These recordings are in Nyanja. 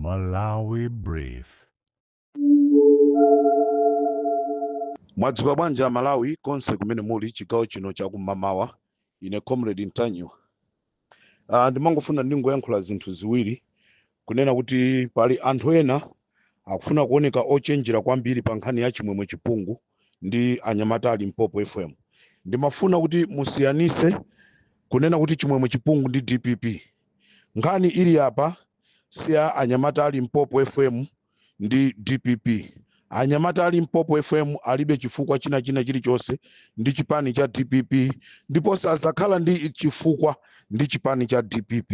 Malawi Brief. Mwadzuka bwanji Malawi konse kumene muli chigawo chino chakum'mawa ine comrade Ntanyo. Ndimangofuna ndingoyankhula zinthu ziwiri kunena kuti pali anthu ena akufuna kuoneka ochenjera kwambiri pa nkhani ya chimwemwe chipungu ndi anyamata ali Limpopo FM. Ndimafuna kuti musiyanise kunena kuti chimwemwe chipungu ndi DPP. Nkhani ili apa siya anyamata ali Limpopo FM ndi DPP. Anyamata ali Limpopo FM alibe chifukwa china chilichonse ndi chipani cha DPP, ndipo sazakhala ndi chifukwa ndi chipani cha DPP.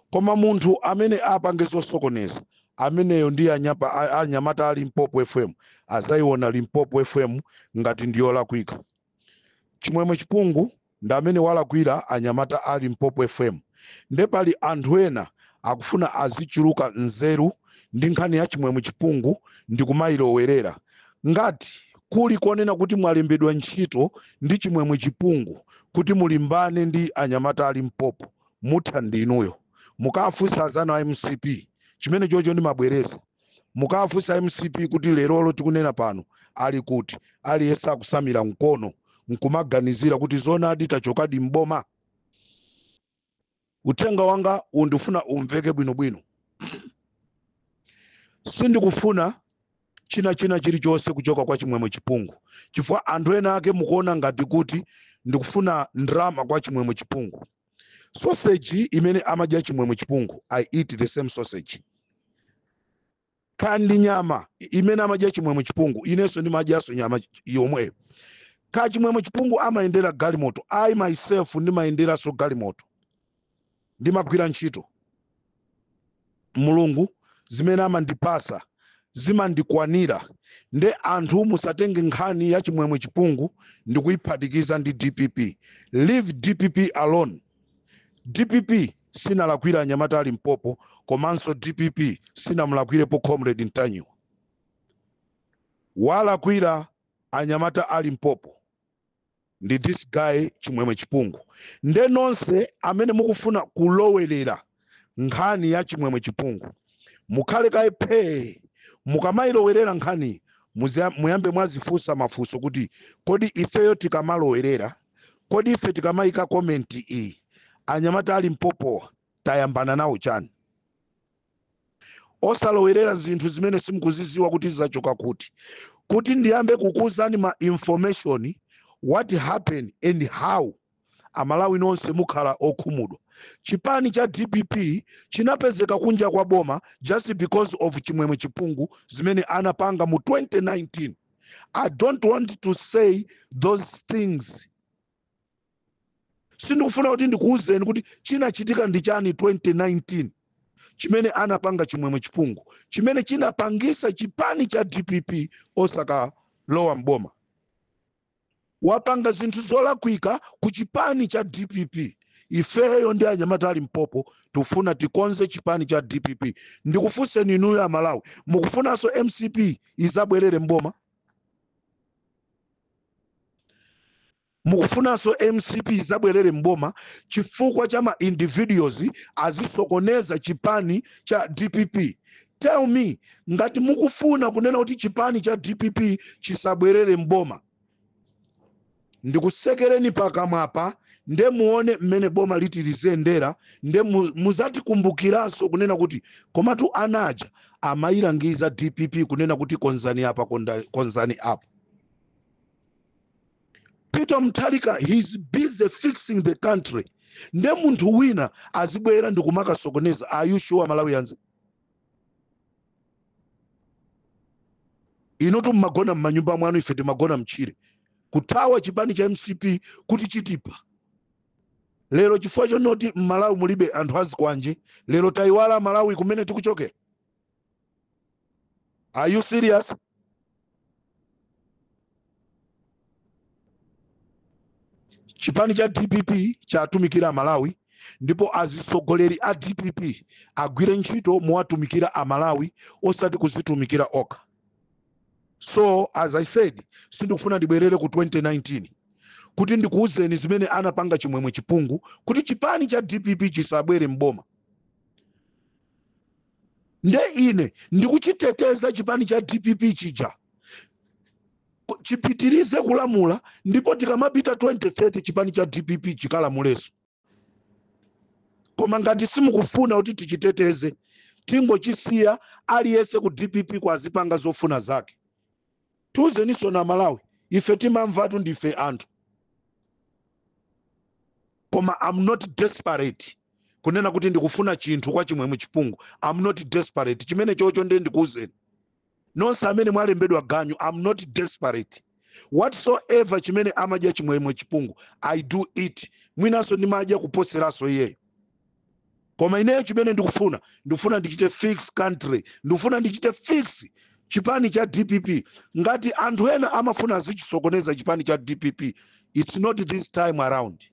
Koma munthu amene apange zosokoneza ameneyo ndi anyamata ali Limpopo FM azayiona Limpopo FM ngati ndiyolakwika. Chimwemwe chipungu ndi amene walakwira anyamata ali Limpopo FM. Nde pali anthu ena akufuna azichuluka nzeru ndi nkhani ya chimwemwe chipungu ndi kumayilowerera. Ngati kuli konena kuti mwalembedwa ntchito ndi chimwemwe chipungu kuti mulimbane ndi anyamata ali Limpopo, mutha ndinuyo. Mukafunsa azanu a MCP chimene chocho ndi mabwereza. Mukafunsa MCP kuti lerolo tikunena pano ali kuti aliyesa akusamira mkono nkumaganizira kuti zona adi tachokadi mboma. Uthenga wanga undifuna umveke bwinobwino. Sindikufuna china chilichonse kuchoka kwa chimwemwe chipungu, chifukwa anthu ena ake mukuona ngati kuti ndikufuna ndrama kwa chimwemwe chipungu. Sausage imene amadya chimwemwe chipungu, I eat the same sausage. Kandi nyama imene amadya chimwemwe chipungu, inenso ndimadyaso nyama yomweyo. Ka chimwemwe chipungu amayendera galimoto, I myself ndimayendera so galimoto. Ndimagwira ntchito. Mulungu zimene amandipasa zimandikwanira. Nde anthu musatenge nkhani ya chimwemwe chipungu ndi kuyiphatikiza ndi DPP. Leave DPP alone. DPP sinalakwira anyamata ali Limpopo, komanso DPP sinamulakwirepo comrade Ntanyo. Walakwira anyamata ali Limpopo ndi this guy chimwemwe chipungu. Nde nonse amene mukufuna kulowerera nkhani ya chimwemwe chipungu, mukhale kaiphe mukamayilowerera nkhani muyambe mwazifunsa mafunso kuti kodi ifeyo tikamalowerera, kodi ife tikamayika komenti iyi anyamata ali Limpopo tayambana nawo chani. Osalowerera zinthu zimene simukuziziwa kuti zachoka kuti ndiyambe kukuzani ma information what happened and how Amalawi nonse mukhala okhumudwa. Chipani cha DPP chinapezeka kunja kwa boma just because of chimwemwe chipungu zimene anapanga mu 2019. I don't want to say those things. Sindikufuna kuti ndikuuzeni kuti chinachitika ndi chani 2019 chimene anapanga chimwemwe chipungu, chimene chinapangisa chipani cha DPP osakalowa mboma. Wapanga zinthu zolakwika ku chipani cha DPP. Ifeyo ndi anyamata ali Limpopo tufuna tikonze chipani cha DPP. Ndikufunseni inuyo Amalawi, mukufunanso MCP izabwerere mboma? Mukufunanso MCP izabwerere mboma chifukwa cha ma individuals azisokoneza chipani cha DPP? Tell me, ngati mukufuna kunena kuti chipani cha DPP chisabwerere mboma, ndikusekereni pakamwapa nde muone mmene boma litilizendera, nde muzati kumbukiranso kunena kuti komatu anaja amayilangiza DPP kunena kuti konzani apa konzani apa. Peter Mutharika, he's busy fixing the country. Nde munthu wina azibwera ndikumakasokoneza. Are you sure Malawians? Inotu mmagona mmanyumba mwanu, ife timagona mchire. Kutawa chipani cha MCP kuti chitipa. Lero chifukwa chonoti Malawi mulibe anthu azikwanje, lero tayiwala Malawi kumene tikuchokera. Are you serious? Chipani cha DPP chatumikira Malawi, ndipo azisogoleri a DPP agwire ntchito muwatumikira Amalawi osati kuzitumikira oka. So as I said, sindikufuna ndibwerere ku 2019 kuti ndikuuzeni zimene anapanga chimwemwe chipungu kuti chipani cha DPP chisabwere mboma. nde ine ndikuchiteteza chipani cha DPP chija chipitirize kulamula, ndipo tikamapita 2030 chipani cha DPP chikalamuleso. Koma ngati simukufuna kuti tichiteteze, tingochisiya aliyese ku DPP kwa azipanga zofuna zake. Tuzeniso na Malawi, ife timamvatu ndife anthu. Koma I'm not desperate kunena kuti ndikufuna chinthu kwa chimwemwe chipungu. I'm not desperate. Chimene chocho nde ndikuuzeni. Nonse amene mwalembedwa ganyu, I'm not desperate. Whatsoever chimene amadya chimwemwe chipungu, I do it. Mwinaso ndimadya kuposeraso iyeyo. Koma ineyo chimene ndikufuna ndichite fix country, ndikufuna ndichite fix chipani cha DPP. Ngati anthu ena amafuna zichisokoneza chipani cha DPP, it's not this time around.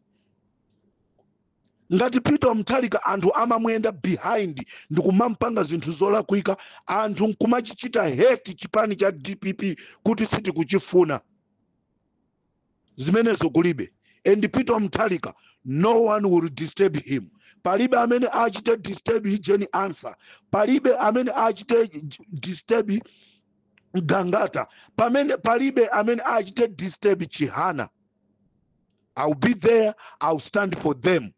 Ngati Peter Mutharika anthu amamwenda behind ndikumampanga zinthu zolakwika, anthu nkumachichita hate chipani cha DPP kuti siti kuchifuna. Zimenezo kulibe. And Peter Mutharika, no one will disturb him. Palibe amene achite disturb Jeni Ansah. Palibe amene achite disturb Gangata. Palibe amene achite disturb Chihana. I'll be there, I'll stand for them.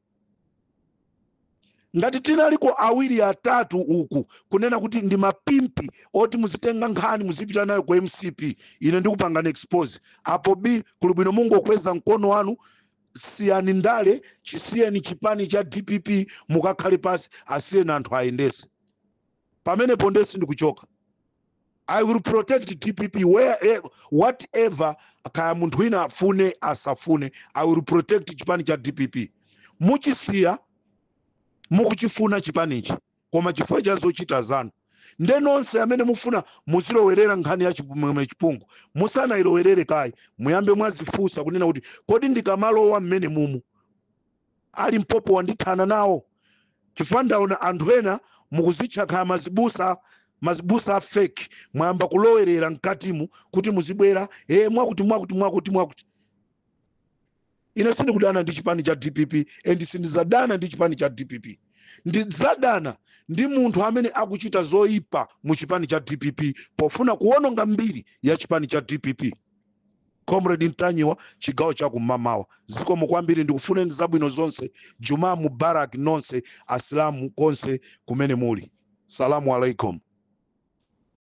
Ngati tinaliko awiri atatu uku kunena kuti ndi mapimpi oti muzitenga nkhani muzipita nayo kwa MCP, ine ndikupangana expose. Apo B kulubwino Mungu okweza mkono wanu, siyani ndale, chisiyeni chipani cha DPP, mukakhale pasi, asiyeni anthu aendese. Pamene pondesi ndikuchoka. I will protect DPP whatever kaya munthu wina afune asafune, I will protect chipani cha DPP. Muchisiya mukuchifuna chipanichi, koma chifukwa cha zochita zanu. Nde nonse amene mufuna muzilowerera nkhani ya chimwemwe chipungu, musana ilowerere kai, muyambe mwazifusa kunena kuti kodi ndikamalowa mmene mumu ali mpopo wandithana nawo. Chifukwa ndaona anthu ena mukuzitchakha mazibusa fake, mwamba kulowerera mkatimu kuti muzibwera mwakuti. Ine sindikudana ndi chipani cha DPP, and sindizadana ndi chipani cha DPP. Ndizadana ndi munthu amene akuchita zoipa mu chipani cha DPP pofuna kuwononga mbiri ya chipani cha DPP. Comrade Ntanyiwa, chigawo cha kumamawa. Zikomo kwambiri, ndikufuneni zabwino zonse. Jumaa Mubarak nonse, Asilamu konse kumene muli. Salamu alaikum.